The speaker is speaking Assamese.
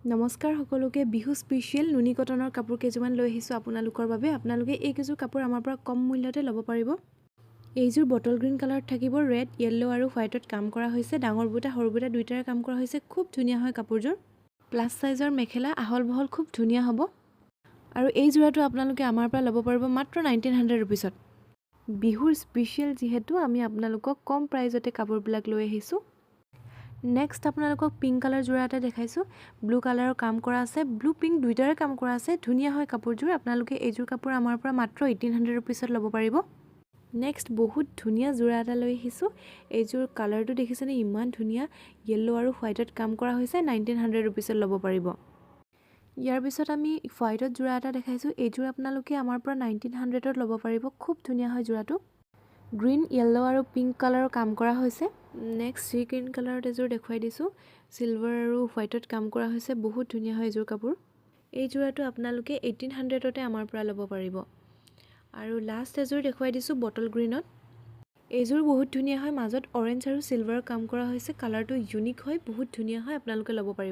নমস্কাৰ সকলোকে বিহু স্পেচিয়েল নুনি কটনৰ কাপোৰ কেইজোৰমান লৈ আহিছোঁ আপোনালোকৰ বাবে। আপোনালোকে এই কেইযোৰ কাপোৰ আমাৰ পৰা কম মূল্যতে ল'ব পাৰিব। এইযোৰ বটল গ্ৰীণ কালাৰত থাকিব, ৰেড, য়েল্লো আৰু হোৱাইটত কাম কৰা হৈছে। ডাঙৰ বুটা সৰু বুটা দুইটাৰে কাম কৰা হৈছে। খুব ধুনীয়া হয় কাপোৰযোৰ। প্লাছ চাইজৰ মেখেলা, আহল বহল খুব ধুনীয়া হ'ব। আৰু এই যোৰাটো আপোনালোকে আমাৰ পৰা ল'ব পাৰিব মাত্ৰ 1900 ৰুপিছত। বিহুৰ স্পেচিয়েল যিহেতু আমি আপোনালোকক কম প্ৰাইজতে কাপোৰবিলাক লৈ আহিছোঁ। নেক্সট আপোনালোকক পিংক কালাৰ যোৰা এটা দেখাইছোঁ। ব্লু কালাৰৰ কাম কৰা আছে, ব্লু পিংক দুইটাৰে কাম কৰা আছে। ধুনীয়া হয় কাপোৰযোৰ। আপোনালোকে এইযোৰ কাপোৰ আমাৰ পৰা মাত্ৰ 1800 ৰুপিছত ল'ব পাৰিব। নেক্সট বহুত ধুনীয়া যোৰা এটা লৈ আহিছোঁ। এইযোৰ কালাৰটো দেখিছেনে, ইমান ধুনীয়া। য়েল্লো আৰু হোৱাইটত কাম কৰা হৈছে। 1900 ৰুপিছত ল'ব পাৰিব। ইয়াৰ পিছত আমি হোৱাইটত যোৰা এটা দেখাইছোঁ। এইযোৰ আপোনালোকে আমাৰ পৰা 1900ত ল'ব পাৰিব। খুব ধুনীয়া হয় যোৰাটো। গ্ৰীণ, য়েল্লো আৰু পিংক কালাৰৰ কাম কৰা হৈছে। নেক্সট চি গ্ৰীণ কালাৰত এযোৰ দেখুৱাই দিছোঁ। চিলভাৰ আৰু হোৱাইটত কাম কৰা হৈছে। বহুত ধুনীয়া হয় এইযোৰ কাপোৰ। এই যোৰাটো আপোনালোকে 1800তে আমাৰ পৰা ল'ব পাৰিব। আৰু লাষ্ট এযোৰ দেখুৱাই দিছোঁ বটল গ্ৰীণত। এইযোৰ বহুত ধুনীয়া হয়। মাজত অৰেঞ্জ আৰু চিলভাৰৰ কাম কৰা হৈছে। কালাৰটো ইউনিক হয়, বহুত ধুনীয়া হয়। আপোনালোকে ল'ব পাৰিব।